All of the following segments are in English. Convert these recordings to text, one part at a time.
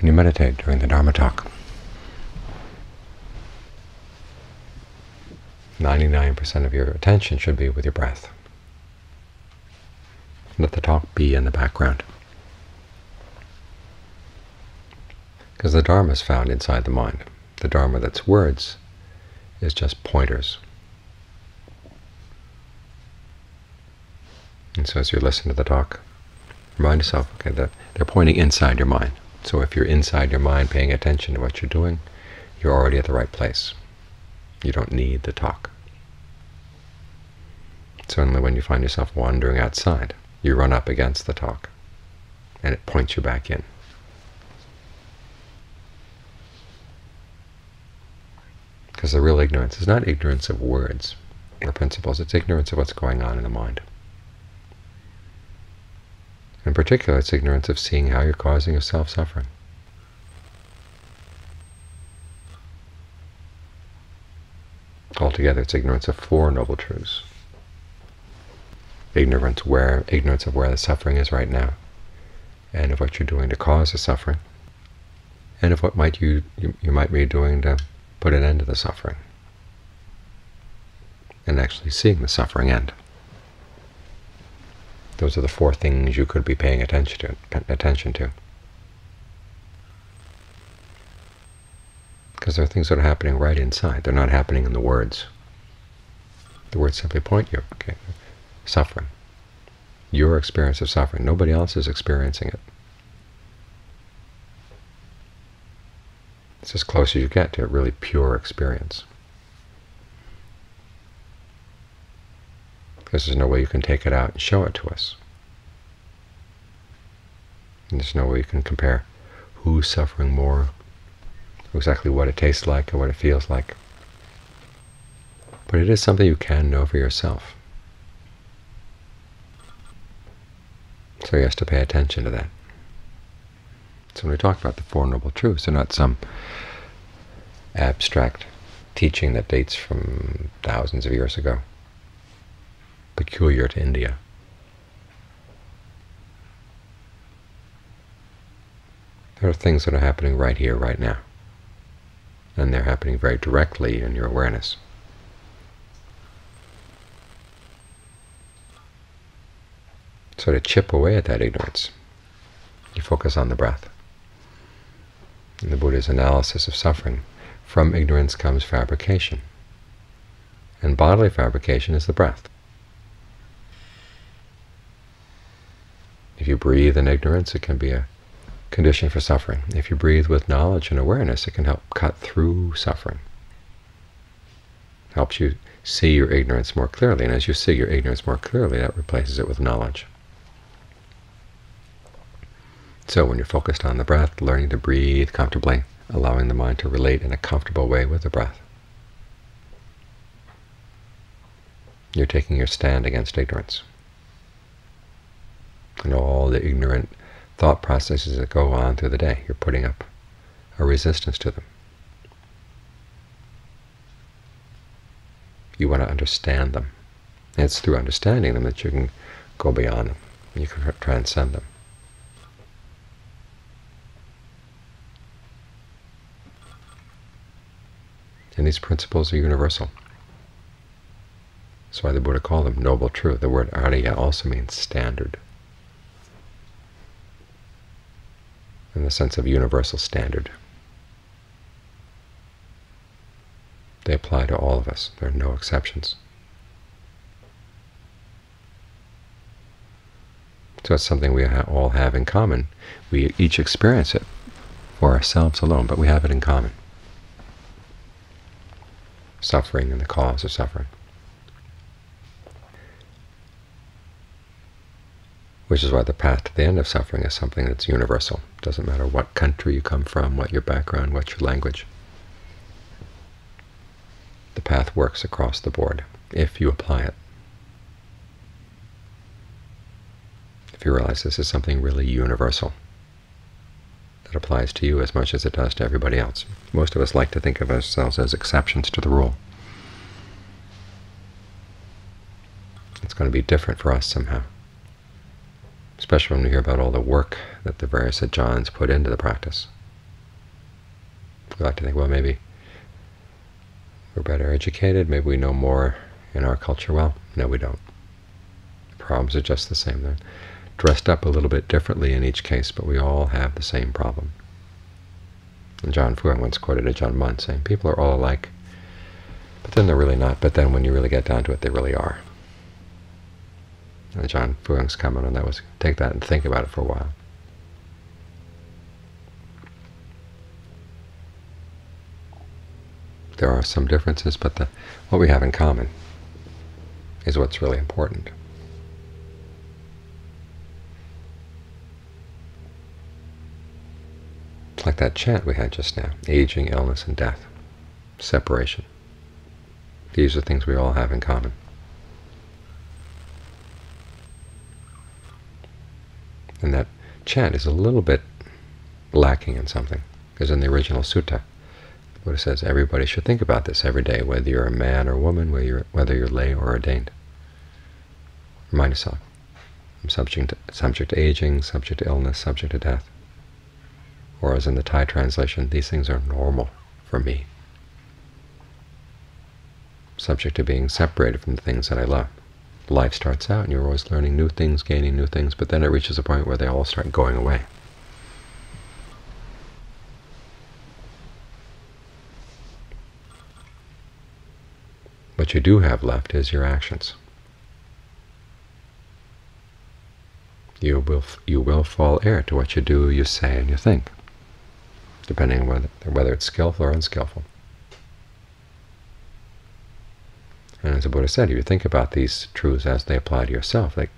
when you meditate during the Dharma talk. 99% of your attention should be with your breath. Let the talk be in the background. Because the Dharma is found inside the mind. The Dharma that's words is just pointers. And so as you listen to the talk, remind yourself, okay, that they're pointing inside your mind. So if you're inside your mind paying attention to what you're doing, you're already at the right place. You don't need the talk. Certainly when you find yourself wandering outside, you run up against the talk, and it points you back in. Because the real ignorance is not ignorance of words or principles, it's ignorance of what's going on in the mind. In particular, it's ignorance of seeing how you're causing yourself suffering. Altogether, it's ignorance of four noble truths. Ignorance of where the suffering is right now, and of what you're doing to cause the suffering, and of what you might be doing to put an end to the suffering, and actually seeing the suffering end. Those are the four things you could be paying attention to. Because they're things that are happening right inside. They're not happening in the words. The words simply point you. Okay, suffering. Your experience of suffering. Nobody else is experiencing it. It's as close as you get to a really pure experience. Because there's no way you can take it out and show it to us. And there's no way you can compare who's suffering more, exactly what it tastes like or what it feels like. But it is something you can know for yourself. So he has to pay attention to that. So when we talk about the Four Noble Truths, they're not some abstract teaching that dates from thousands of years ago, peculiar to India. There are things that are happening right here, right now, and they're happening very directly in your awareness. So to chip away at that ignorance, you focus on the breath. In the Buddha's analysis of suffering, from ignorance comes fabrication, and bodily fabrication is the breath. If you breathe in ignorance, it can be a condition for suffering. If you breathe with knowledge and awareness, it can help cut through suffering. It helps you see your ignorance more clearly, and as you see your ignorance more clearly, that replaces it with knowledge. So when you're focused on the breath, learning to breathe comfortably, allowing the mind to relate in a comfortable way with the breath, you're taking your stand against ignorance and all the ignorant thought processes that go on through the day. You're putting up a resistance to them. You want to understand them. And it's through understanding them that you can go beyond them. You can transcend them. And these principles are universal. That's why the Buddha called them noble truth. The word arya also means standard, in the sense of universal standard. They apply to all of us. There are no exceptions. So it's something we all have in common. We each experience it for ourselves alone, but we have it in common. Suffering and the cause of suffering. Which is why the path to the end of suffering is something that's universal. It doesn't matter what country you come from, what your background, what your language. The path works across the board if you apply it. If you realize this is something really universal that applies to you as much as it does to everybody else. Most of us like to think of ourselves as exceptions to the rule. It's going to be different for us somehow, especially when we hear about all the work that the various Ajahns put into the practice. We like to think, well, maybe we're better educated, maybe we know more in our culture. Well, no, we don't. The problems are just the same. They're dressed up a little bit differently in each case, but we all have the same problem. And Ajahn Fuang once quoted Ajahn Mun saying, people are all alike, but then they're really not. But then when you really get down to it, they really are. And Ajahn Fuang's comment on that was, take that and think about it for a while. There are some differences, but what we have in common is what's really important. It's like that chant we had just now, aging, illness, and death, separation. These are things we all have in common. And that chant is a little bit lacking in something, because in the original sutta, the Buddha says everybody should think about this every day, whether you're a man or woman, whether you're lay or ordained. Remind yourself, I'm subject to aging, subject to illness, subject to death. Or as in the Thai translation, these things are normal for me. Subject to being separated from the things that I love. Life starts out and you're always learning new things, gaining new things, but then it reaches a point where they all start going away. What you do have left is your actions. You will fall heir to what you do, you say, and you think, depending on whether it's skillful or unskillful. And as the Buddha said, if you think about these truths as they apply to yourself, it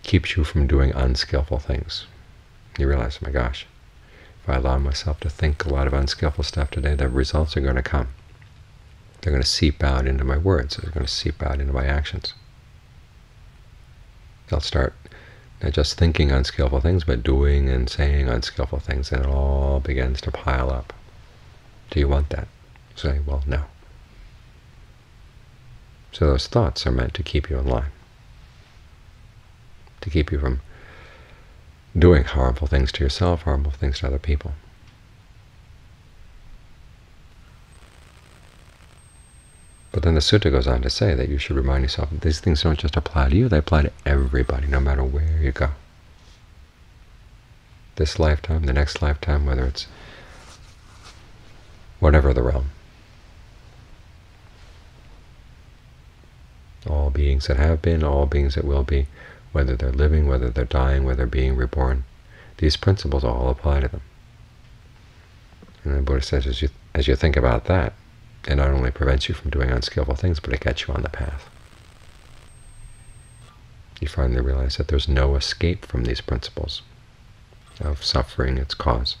keeps you from doing unskillful things. You realize, oh my gosh, if I allow myself to think a lot of unskillful stuff today, the results are going to come. They're going to seep out into my words. They're going to seep out into my actions. They'll start not just thinking unskillful things, but doing and saying unskillful things, and it all begins to pile up. Do you want that? Say, well, no. So those thoughts are meant to keep you in line, to keep you from doing harmful things to yourself, harmful things to other people. But then the sutta goes on to say that you should remind yourself that these things don't just apply to you, they apply to everybody, no matter where you go. This lifetime, the next lifetime, whether it's whatever the realm. All beings that have been, all beings that will be, whether they're living, whether they're dying, whether they're being reborn, these principles all apply to them. And the Buddha says, as you think about that, it not only prevents you from doing unskillful things, but it gets you on the path. You finally realize that there's no escape from these principles of suffering, its cause.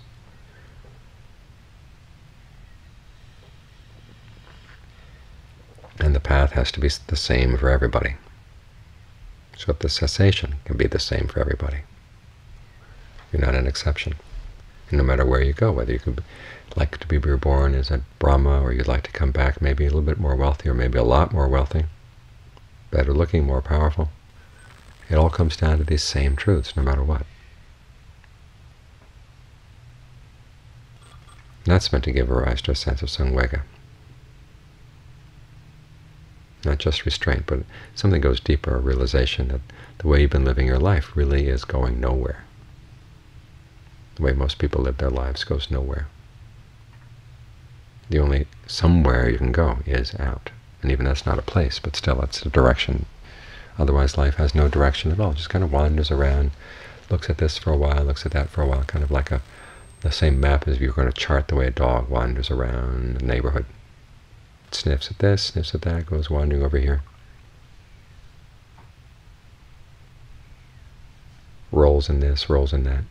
And the path has to be the same for everybody. So the cessation can be the same for everybody. You're not an exception. And no matter where you go, whether you could like to be reborn as a Brahma, or you'd like to come back maybe a little bit more wealthy, or maybe a lot more wealthy, better looking, more powerful, it all comes down to these same truths, no matter what. And that's meant to give rise to a sense of samvega. Not just restraint, but something goes deeper, a realization that the way you've been living your life really is going nowhere. The way most people live their lives goes nowhere. The only somewhere you can go is out. And even that's not a place, but still it's a direction. Otherwise life has no direction at all. It just kind of wanders around, looks at this for a while, looks at that for a while, kind of like the same map as if you're going to chart the way a dog wanders around the neighborhood. Sniffs at this, sniffs at that, goes wandering over here. Rolls in this, rolls in that.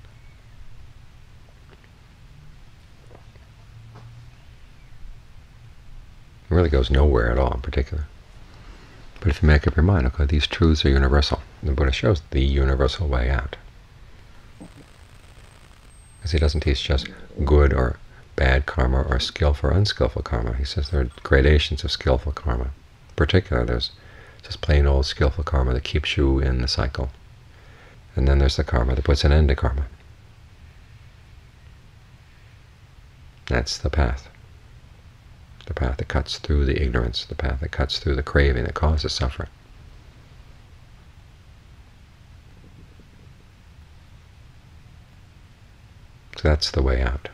It really goes nowhere at all in particular. But if you make up your mind, okay, these truths are universal. The Buddha shows the universal way out. Because he doesn't teach just good or bad karma or skillful or unskillful karma. He says there are gradations of skillful karma. In particular, there's just plain old skillful karma that keeps you in the cycle. And then there's the karma that puts an end to karma. That's the path. the path that cuts through the ignorance, the path that cuts through the craving that causes suffering. So that's the way out.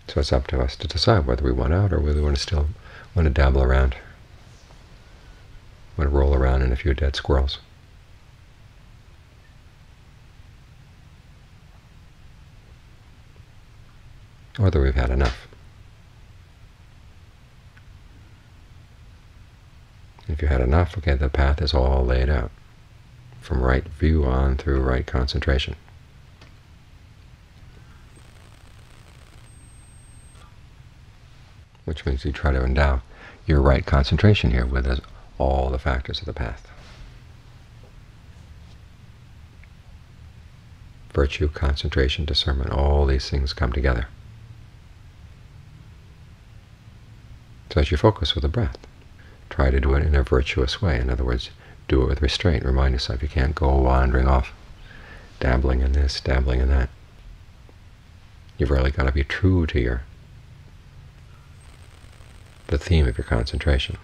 So it's up to us to decide whether we want out or whether we want to dabble around, want to roll around in a few dead squirrels. Or that we've had enough. If you had enough, okay, the path is all laid out, from right view on through right concentration. Which means you try to endow your right concentration here with all the factors of the path. Virtue, concentration, discernment, all these things come together. So as you focus with the breath, try to do it in a virtuous way. In other words, do it with restraint. Remind yourself you can't go wandering off, dabbling in this, dabbling in that. You've really got to be true to the theme of your concentration.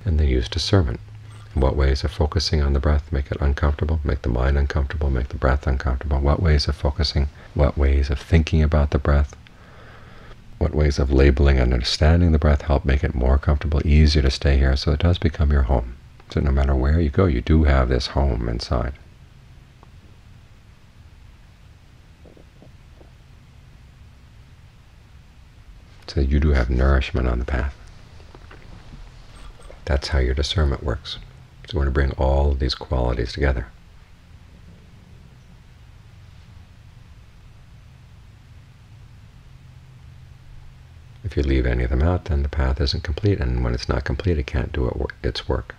And then use discernment. In what ways of focusing on the breath make it uncomfortable, make the mind uncomfortable, make the breath uncomfortable? What ways of focusing, what ways of thinking about the breath, what ways of labeling and understanding the breath help make it more comfortable, easier to stay here, so it does become your home. So no matter where you go, you do have this home inside. So you do have nourishment on the path. That's how your discernment works. So you want to bring all of these qualities together. If you leave any of them out, then the path isn't complete, and when it's not complete, it can't do its work.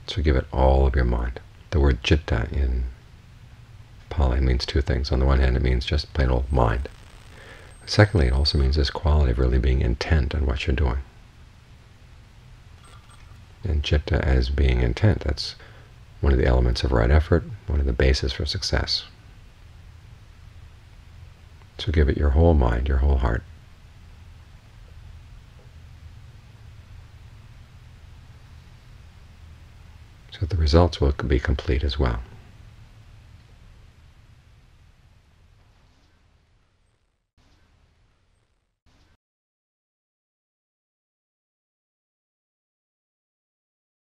So give it all of your mind. The word citta in Pali means two things. On the one hand, it means just plain old mind. Secondly, it also means this quality of really being intent on what you're doing. And citta as being intent, that's one of the elements of right effort, one of the bases for success. So give it your whole mind, your whole heart. So the results will be complete as well.